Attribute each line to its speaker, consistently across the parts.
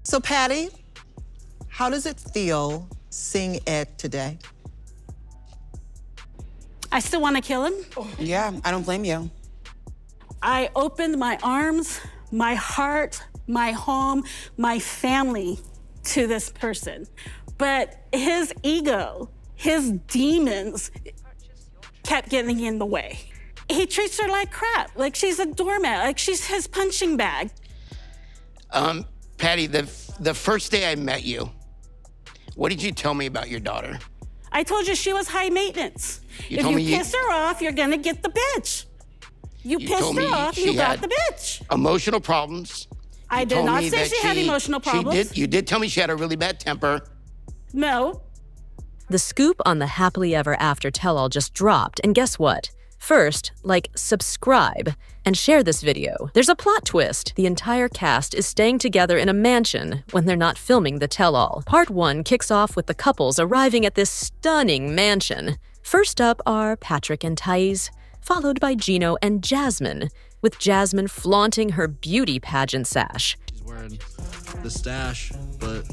Speaker 1: So, Patty, how does it feel seeing Ed today?
Speaker 2: I still want to kill him.
Speaker 3: Yeah, I don't blame you.
Speaker 2: I opened my arms, my heart, my home, my family to this person. But his ego, his demons kept getting in the way. He treats her like crap, like she's a doormat, like she's his punching bag.
Speaker 4: Patty, the first day I met you, what did you tell me about your daughter?
Speaker 2: I told you she was high maintenance. If you piss her off, you're gonna get the bitch. You pissed her off, you got the bitch.
Speaker 4: Emotional problems.
Speaker 2: I did not say she had emotional problems.
Speaker 4: You did tell me she had a really bad temper.
Speaker 2: No.
Speaker 5: The scoop on the happily ever after tell-all just dropped, and guess what? First, subscribe and share this video. There's a plot twist. The entire cast is staying together in a mansion when they're not filming the tell-all. Part 1 kicks off with the couples arriving at this stunning mansion. First up are Patrick and Thaís, followed by Gino and Jasmine, with Jasmine flaunting her beauty pageant sash.
Speaker 6: She's wearing the stash, but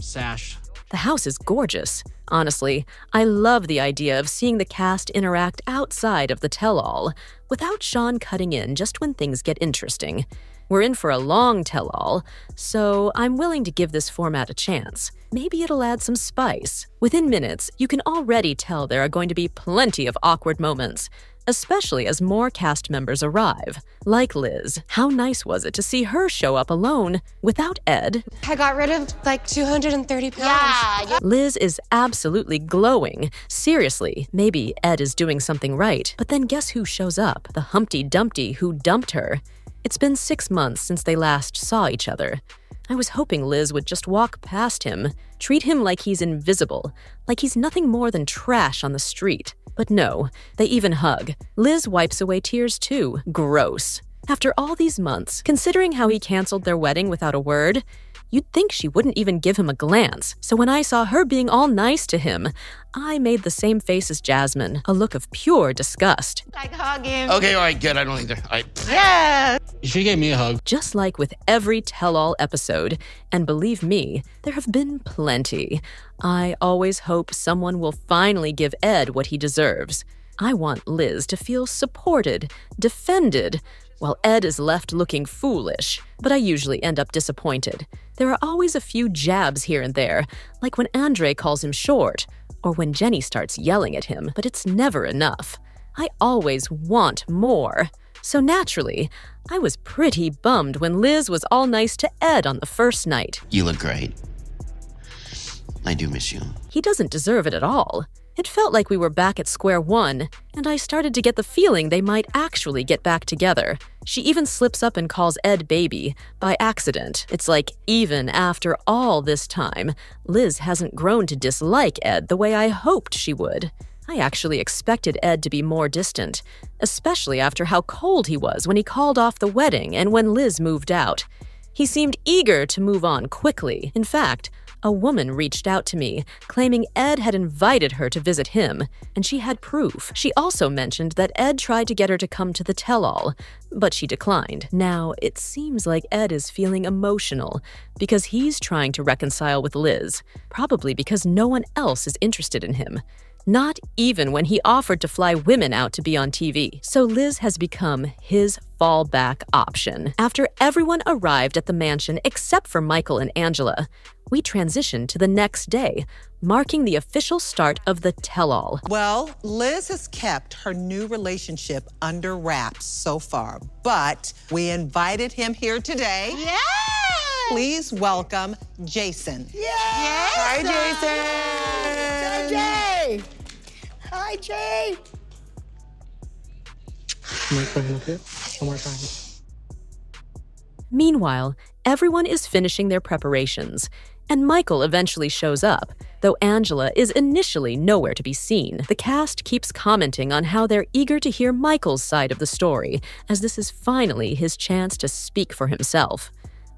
Speaker 6: sash.
Speaker 5: The house is gorgeous. Honestly, I love the idea of seeing the cast interact outside of the tell-all, without Sean cutting in just when things get interesting. We're in for a long tell-all, so I'm willing to give this format a chance. Maybe it'll add some spice. Within minutes, you can already tell there are going to be plenty of awkward moments, especially as more cast members arrive. Like Liz, how nice was it to see her show up alone without Ed?
Speaker 7: I got rid of 230 pounds.
Speaker 5: Yeah. Liz is absolutely glowing. Seriously, maybe Ed is doing something right. But then guess who shows up? The Humpty Dumpty who dumped her. It's been 6 months since they last saw each other. I was hoping Liz would just walk past him, treat him like he's invisible, like he's nothing more than trash on the street. But no, they even hug. Liz wipes away tears too. Gross. After all these months, considering how he canceled their wedding without a word, you'd think she wouldn't even give him a glance. So when I saw her being all nice to him, I made the same face as Jasmine, a look of pure disgust.
Speaker 7: Hug him.
Speaker 4: Okay, all right, good. I don't either.
Speaker 7: Yeah.
Speaker 6: She gave me a hug.
Speaker 5: Just like with every tell-all episode, and believe me, there have been plenty. I always hope someone will finally give Ed what he deserves. I want Liz to feel supported, defended, while Ed is left looking foolish, but I usually end up disappointed. There are always a few jabs here and there, like when Andre calls him short, or when Jenny starts yelling at him, but it's never enough. I always want more. So naturally, I was pretty bummed when Liz was all nice to Ed on the first night.
Speaker 4: You look great. I do miss you.
Speaker 5: He doesn't deserve it at all. It felt like we were back at square one, and I started to get the feeling they might actually get back together. She even slips up and calls Ed baby, by accident. It's like, even after all this time, Liz hasn't grown to dislike Ed the way I hoped she would. I actually expected Ed to be more distant, especially after how cold he was when he called off the wedding and when Liz moved out. He seemed eager to move on quickly. In fact, a woman reached out to me, claiming Ed had invited her to visit him, and she had proof. She also mentioned that Ed tried to get her to come to the tell-all, but she declined. Now, it seems like Ed is feeling emotional because he's trying to reconcile with Liz, probably because no one else is interested in him. Not even when he offered to fly women out to be on TV. So Liz has become his fallback option. After everyone arrived at the mansion except for Michael and Angela, we transitioned to the next day, marking the official start of the tell-all.
Speaker 1: Well, Liz has kept her new relationship under wraps so far, but we invited him here today.
Speaker 7: Yeah!
Speaker 1: Please welcome Jason.
Speaker 7: Yes!
Speaker 1: Hi, Jason!
Speaker 7: Jay! Hi, Jay!
Speaker 5: Meanwhile, everyone is finishing their preparations, and Michael eventually shows up, though Angela is initially nowhere to be seen. The cast keeps commenting on how they're eager to hear Michael's side of the story, as this is finally his chance to speak for himself.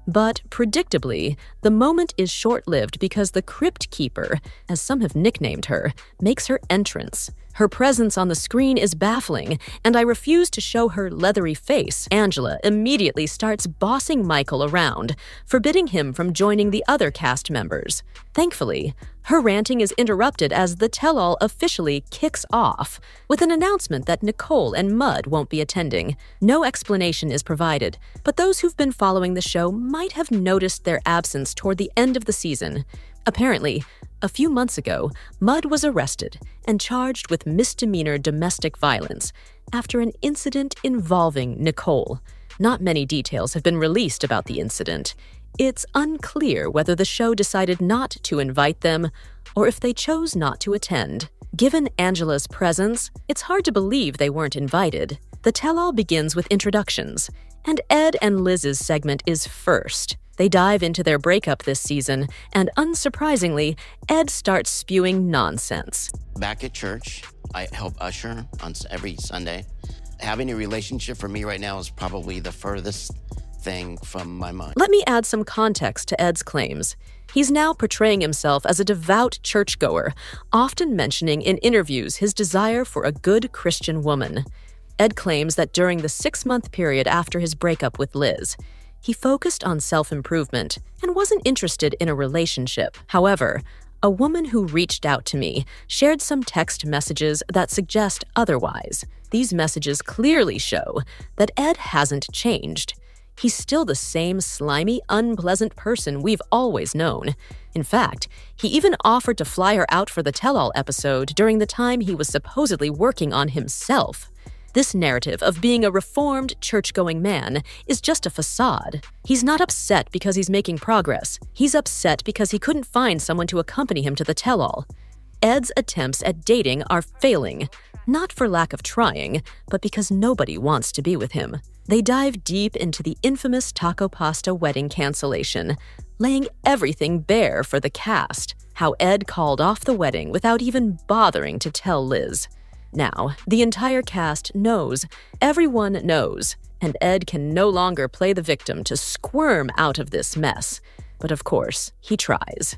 Speaker 5: But, predictably, the moment is short-lived because the Crypt Keeper, as some have nicknamed her, makes her entrance. Her presence on the screen is baffling, and I refuse to show her leathery face. Angela immediately starts bossing Michael around, forbidding him from joining the other cast members. Thankfully, her ranting is interrupted as the tell-all officially kicks off, with an announcement that Nicole and Mud won't be attending. No explanation is provided, but those who've been following the show might have noticed their absence toward the end of the season. Apparently, a few months ago, Mud was arrested and charged with misdemeanor domestic violence after an incident involving Nicole. Not many details have been released about the incident. It's unclear whether the show decided not to invite them or if they chose not to attend. Given Angela's presence, it's hard to believe they weren't invited. The tell-all begins with introductions, and Ed and Liz's segment is first. They dive into their breakup this season, and unsurprisingly, Ed starts spewing nonsense.
Speaker 4: Back at church, I help usher on every Sunday. Having a relationship for me right now is probably the furthest thing from my mind.
Speaker 5: Let me add some context to Ed's claims. He's now portraying himself as a devout churchgoer, often mentioning in interviews his desire for a good Christian woman. Ed claims that during the 6-month period after his breakup with Liz, he focused on self-improvement and wasn't interested in a relationship. However, a woman who reached out to me shared some text messages that suggest otherwise. These messages clearly show that Ed hasn't changed. He's still the same slimy, unpleasant person we've always known. In fact, he even offered to fly her out for the tell-all episode during the time he was supposedly working on himself. This narrative of being a reformed, church-going man is just a facade. He's not upset because he's making progress. He's upset because he couldn't find someone to accompany him to the tell-all. Ed's attempts at dating are failing, not for lack of trying, but because nobody wants to be with him. They dive deep into the infamous taco pasta wedding cancellation, laying everything bare for the cast, how Ed called off the wedding without even bothering to tell Liz. Now, the entire cast knows, everyone knows, and Ed can no longer play the victim to squirm out of this mess. But of course, he tries.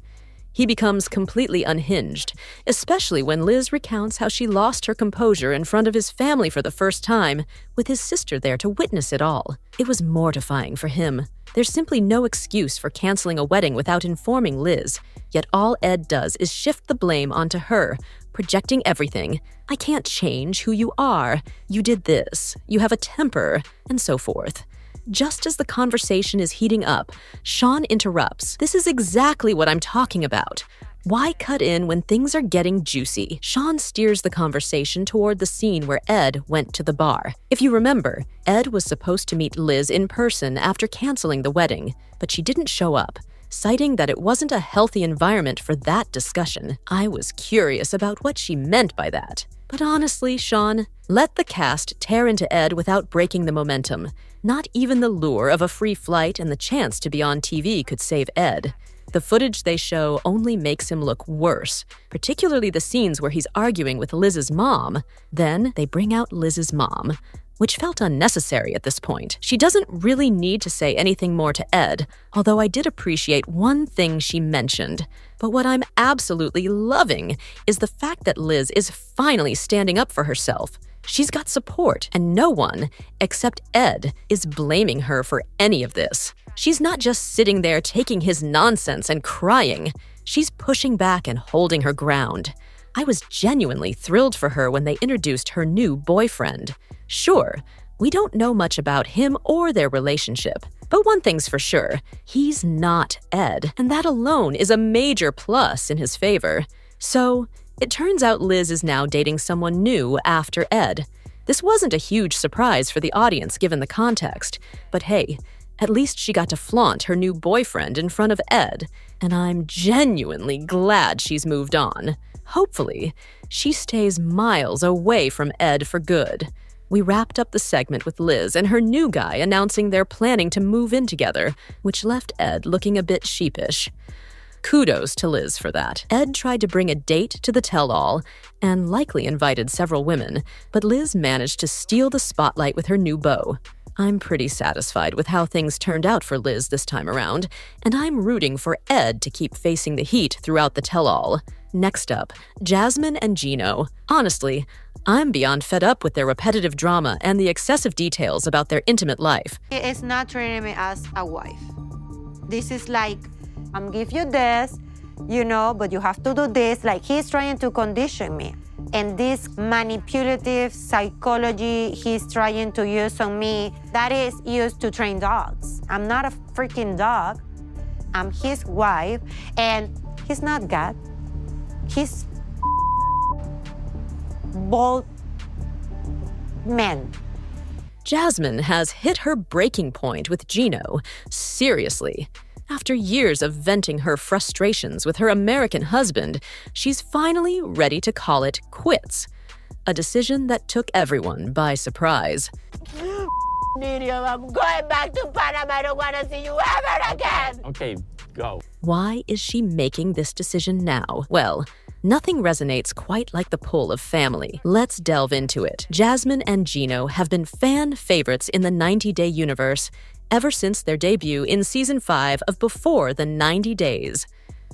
Speaker 5: He becomes completely unhinged, especially when Liz recounts how she lost her composure in front of his family for the first time, with his sister there to witness it all. It was mortifying for him. There's simply no excuse for canceling a wedding without informing Liz, yet all Ed does is shift the blame onto her, projecting everything. I can't change who you are. You did this. You have a temper, and so forth. Just as the conversation is heating up, Sean interrupts. This is exactly what I'm talking about. Why cut in when things are getting juicy? Sean steers the conversation toward the scene where Ed went to the bar. If you remember, Ed was supposed to meet Liz in person after canceling the wedding, but she didn't show up, citing that it wasn't a healthy environment for that discussion. I was curious about what she meant by that. But honestly, Sean, let the cast tear into Ed without breaking the momentum. Not even the lure of a free flight and the chance to be on TV could save Ed. The footage they show only makes him look worse, particularly the scenes where he's arguing with Liz's mom. Then they bring out Liz's mom, which felt unnecessary at this point. She doesn't really need to say anything more to Ed, although I did appreciate one thing she mentioned. But what I'm absolutely loving is the fact that Liz is finally standing up for herself. She's got support, and no one, except Ed, is blaming her for any of this. She's not just sitting there taking his nonsense and crying. She's pushing back and holding her ground. I was genuinely thrilled for her when they introduced her new boyfriend. Sure, we don't know much about him or their relationship, but one thing's for sure, he's not Ed, and that alone is a major plus in his favor. So, it turns out Liz is now dating someone new after Ed. This wasn't a huge surprise for the audience given the context, but hey, at least she got to flaunt her new boyfriend in front of Ed, and I'm genuinely glad she's moved on. Hopefully, she stays miles away from Ed for good. We wrapped up the segment with Liz and her new guy announcing they're planning to move in together, which left Ed looking a bit sheepish. Kudos to Liz for that. Ed tried to bring a date to the tell-all and likely invited several women, but Liz managed to steal the spotlight with her new beau. I'm pretty satisfied with how things turned out for Liz this time around, and I'm rooting for Ed to keep facing the heat throughout the tell-all. Next up, Jasmine and Gino. Honestly, I'm beyond fed up with their repetitive drama and the excessive details about their intimate life.
Speaker 7: He is not treating me as a wife. This is like, I'm give you this, but you have to do this. Like, he's trying to condition me. And this manipulative psychology he's trying to use on me, that is used to train dogs. I'm not a freaking dog. I'm his wife, and he's not God. He's bold man.
Speaker 5: Jasmine has hit her breaking point with Gino. Seriously. After years of venting her frustrations with her American husband, she's finally ready to call it quits. A decision that took everyone by surprise.
Speaker 7: Medium, I'm going back to Panama. I don't want to see you ever again.
Speaker 8: Okay, go.
Speaker 5: Why is she making this decision now? Well, nothing resonates quite like the pull of family. Let's delve into it. Jasmine and Gino have been fan favorites in the 90 Day universe ever since their debut in Season 5 of Before the 90 Days.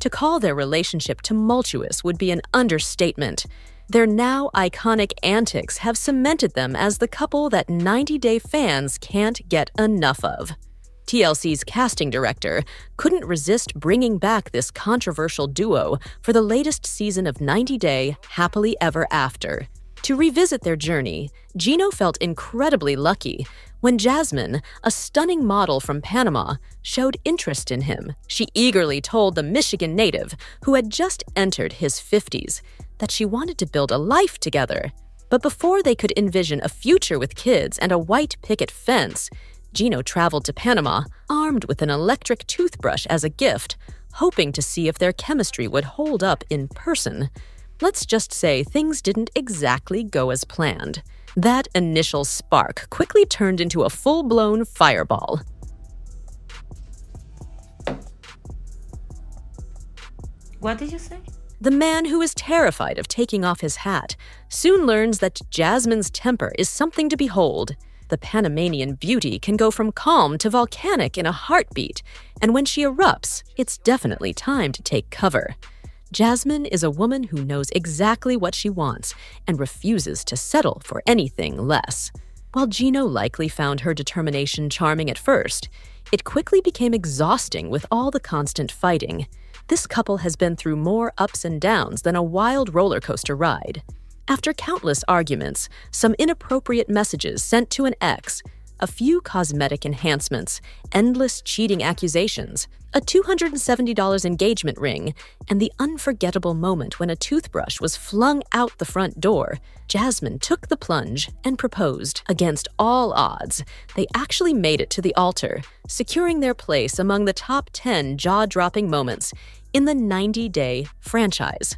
Speaker 5: To call their relationship tumultuous would be an understatement. Their now iconic antics have cemented them as the couple that 90 Day fans can't get enough of. TLC's casting director couldn't resist bringing back this controversial duo for the latest season of 90 Day Happily Ever After. To revisit their journey, Gino felt incredibly lucky when Jasmine, a stunning model from Panama, showed interest in him. She eagerly told the Michigan native, who had just entered his 50s, that she wanted to build a life together. But before they could envision a future with kids and a white picket fence, Gino traveled to Panama, armed with an electric toothbrush as a gift, hoping to see if their chemistry would hold up in person. Let's just say things didn't exactly go as planned. That initial spark quickly turned into a full-blown fireball.
Speaker 7: What did you say?
Speaker 5: The man who is terrified of taking off his hat soon learns that Jasmine's temper is something to behold. The Panamanian beauty can go from calm to volcanic in a heartbeat, and when she erupts, it's definitely time to take cover. Jasmine is a woman who knows exactly what she wants and refuses to settle for anything less. While Gino likely found her determination charming at first, it quickly became exhausting with all the constant fighting. This couple has been through more ups and downs than a wild roller coaster ride. After countless arguments, some inappropriate messages sent to an ex, a few cosmetic enhancements, endless cheating accusations, a $270 engagement ring, and the unforgettable moment when a toothbrush was flung out the front door, Jasmine took the plunge and proposed. Against all odds, they actually made it to the altar, securing their place among the top 10 jaw-dropping moments in the 90 Day franchise.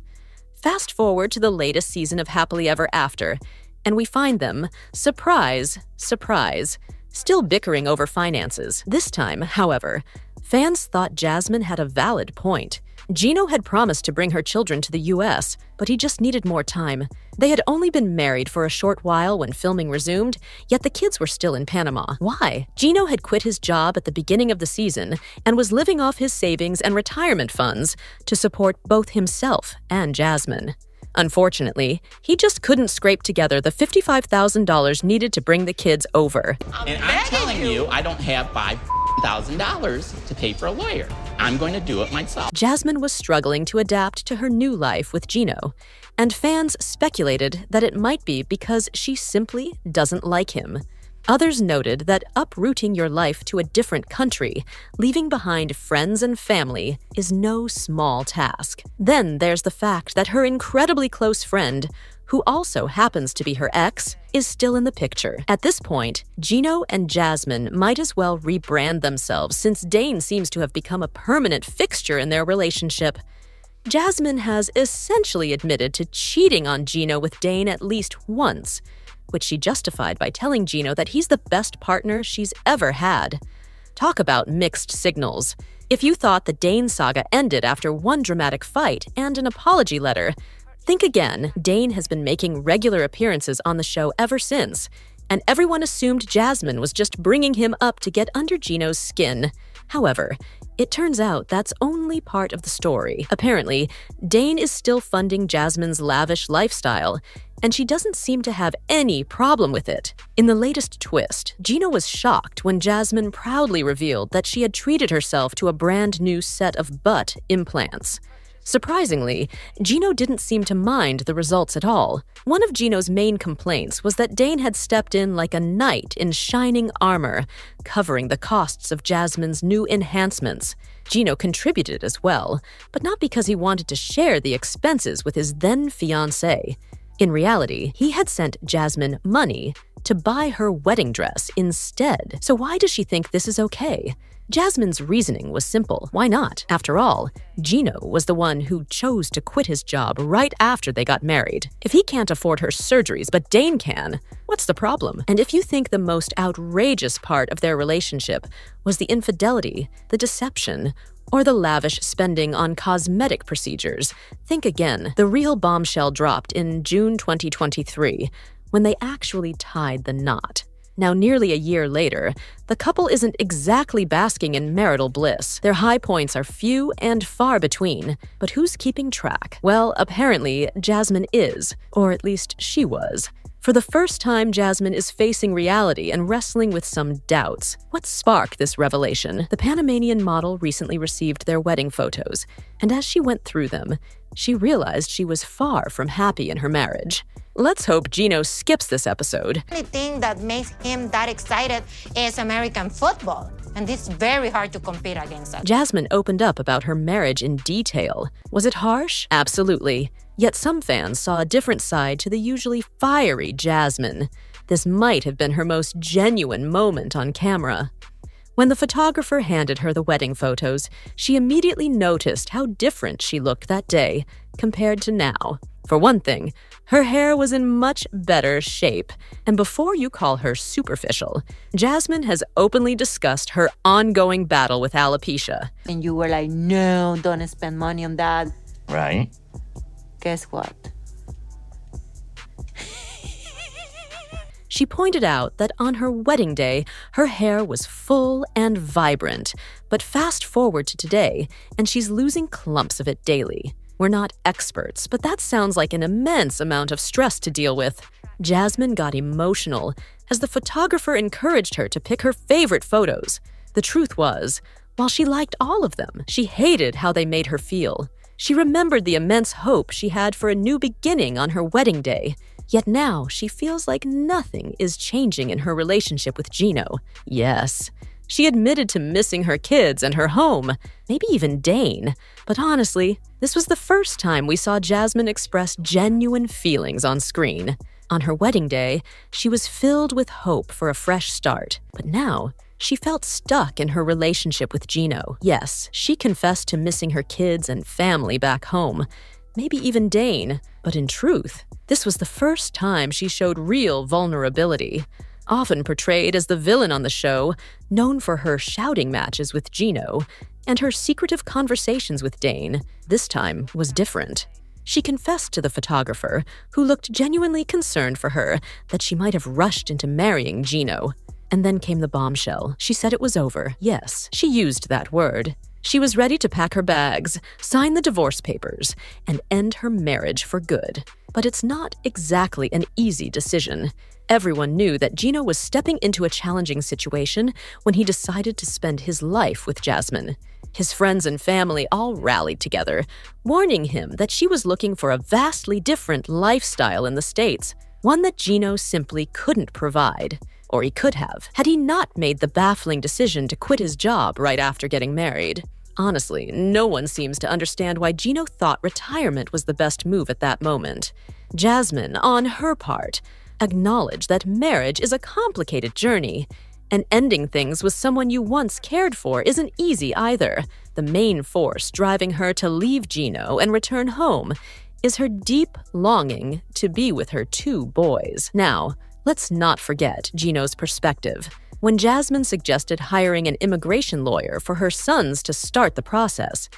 Speaker 5: Fast forward to the latest season of Happily Ever After, and we find them, surprise, surprise, still bickering over finances. This time, however, fans thought Jasmine had a valid point. Gino had promised to bring her children to the US, but he just needed more time. They had only been married for a short while when filming resumed, yet the kids were still in Panama. Why? Gino had quit his job at the beginning of the season and was living off his savings and retirement funds to support both himself and Jasmine. Unfortunately, he just couldn't scrape together the $55,000 needed to bring the kids over.
Speaker 8: And I'm telling you, I don't have $5,000 to pay for a lawyer. I'm going to do it myself.
Speaker 5: Jasmine was struggling to adapt to her new life with Gino, and fans speculated that it might be because she simply doesn't like him. Others noted that uprooting your life to a different country, leaving behind friends and family, is no small task. Then there's the fact that her incredibly close friend, who also happens to be her ex, is still in the picture. At this point, Gino and Jasmine might as well rebrand themselves since Dane seems to have become a permanent fixture in their relationship. Jasmine has essentially admitted to cheating on Gino with Dane at least once, which she justified by telling Gino that he's the best partner she's ever had. Talk about mixed signals. If you thought the Dane saga ended after one dramatic fight and an apology letter, think again. Dane has been making regular appearances on the show ever since, and everyone assumed Jasmine was just bringing him up to get under Gino's skin. However, it turns out that's only part of the story. Apparently, Dane is still funding Jasmine's lavish lifestyle, and she doesn't seem to have any problem with it. In the latest twist, Gino was shocked when Jasmine proudly revealed that she had treated herself to a brand new set of butt implants. Surprisingly, Gino didn't seem to mind the results at all. One of Gino's main complaints was that Dane had stepped in like a knight in shining armor, covering the costs of Jasmine's new enhancements. Gino contributed as well, but not because he wanted to share the expenses with his then-fiancé. In reality, he had sent Jasmine money to buy her wedding dress instead. So why does she think this is okay? Jasmine's reasoning was simple. Why not? After all, Gino was the one who chose to quit his job right after they got married. If he can't afford her surgeries, but Dane can, what's the problem? And if you think the most outrageous part of their relationship was the infidelity, the deception, or the lavish spending on cosmetic procedures, think again. The real bombshell dropped in June 2023, when they actually tied the knot. Now, nearly a year later, the couple isn't exactly basking in marital bliss. Their high points are few and far between. But who's keeping track? Well, apparently, Jasmine is, or at least she was. For the first time, Jasmine is facing reality and wrestling with some doubts. What sparked this revelation? The Panamanian model recently received their wedding photos, and as she went through them, she realized she was far from happy in her marriage. Let's hope Gino skips this episode.
Speaker 7: The only thing that makes him that excited is American football. And it's very hard to compete against that.
Speaker 5: Jasmine opened up about her marriage in detail. Was it harsh? Absolutely. Yet some fans saw a different side to the usually fiery Jasmine. This might have been her most genuine moment on camera. When the photographer handed her the wedding photos, she immediately noticed how different she looked that day compared to now. For one thing, her hair was in much better shape. And before you call her superficial, Jasmine has openly discussed her ongoing battle with alopecia.
Speaker 7: And you were like, no, don't spend money on that.
Speaker 8: Right.
Speaker 7: Guess what?
Speaker 5: She pointed out that on her wedding day, her hair was full and vibrant. But fast forward to today, and she's losing clumps of it daily. We're not experts, but that sounds like an immense amount of stress to deal with. Jasmine got emotional as the photographer encouraged her to pick her favorite photos. The truth was, while she liked all of them, she hated how they made her feel. She remembered the immense hope she had for a new beginning on her wedding day. Yet now she feels like nothing is changing in her relationship with Gino. Yes, she admitted to missing her kids and her home, maybe even Dane. But honestly, this was the first time we saw Jasmine express genuine feelings on screen. On her wedding day, she was filled with hope for a fresh start. But now, she felt stuck in her relationship with Gino. Yes, she confessed to missing her kids and family back home, maybe even Dane. But in truth, this was the first time she showed real vulnerability. Often portrayed as the villain on the show, known for her shouting matches with Gino and her secretive conversations with Dane, this time was different. She confessed to the photographer, who looked genuinely concerned for her that she might have rushed into marrying Gino. And then came the bombshell. She said it was over. Yes, she used that word. She was ready to pack her bags, sign the divorce papers, and end her marriage for good. But it's not exactly an easy decision. Everyone knew that Gino was stepping into a challenging situation when he decided to spend his life with Jasmine. His friends and family all rallied together, warning him that she was looking for a vastly different lifestyle in the States, one that Gino simply couldn't provide. Or he could have, had he not made the baffling decision to quit his job right after getting married. Honestly, no one seems to understand why Gino thought retirement was the best move at that moment. Jasmine, on her part, acknowledged that marriage is a complicated journey, and ending things with someone you once cared for isn't easy either. The main force driving her to leave Gino and return home is her deep longing to be with her 2 boys. Now, let's not forget Gino's perspective. When Jasmine suggested hiring an immigration lawyer for her sons to start the process,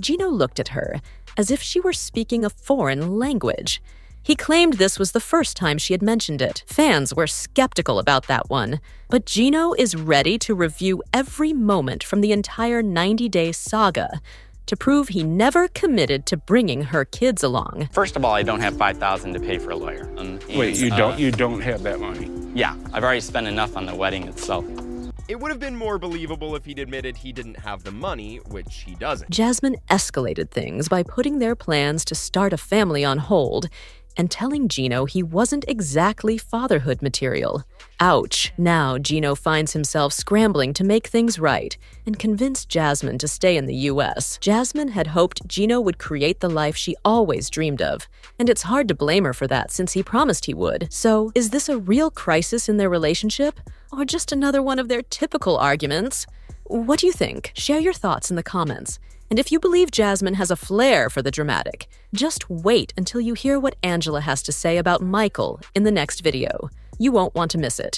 Speaker 5: Gino looked at her as if she were speaking a foreign language. He claimed this was the first time she had mentioned it. Fans were skeptical about that one, but Gino is ready to review every moment from the entire 90-day saga to prove he never committed to bringing her kids along.
Speaker 9: First of all, I don't have $5,000 to pay for a lawyer.
Speaker 10: Wait, you don't? You don't have that money?
Speaker 9: Yeah, I've already spent enough on the wedding itself.
Speaker 11: It would have been more believable if he'd admitted he didn't have the money, which he doesn't.
Speaker 5: Jasmine escalated things by putting their plans to start a family on hold and telling Gino he wasn't exactly fatherhood material. Ouch. Now Gino finds himself scrambling to make things right and convince Jasmine to stay in the U.S. Jasmine had hoped Gino would create the life she always dreamed of, and it's hard to blame her for that since he promised he would. So, is this a real crisis in their relationship, or just another one of their typical arguments? What do you think? Share your thoughts in the comments. And if you believe Jasmine has a flair for the dramatic, just wait until you hear what Angela has to say about Michael in the next video. You won't want to miss it.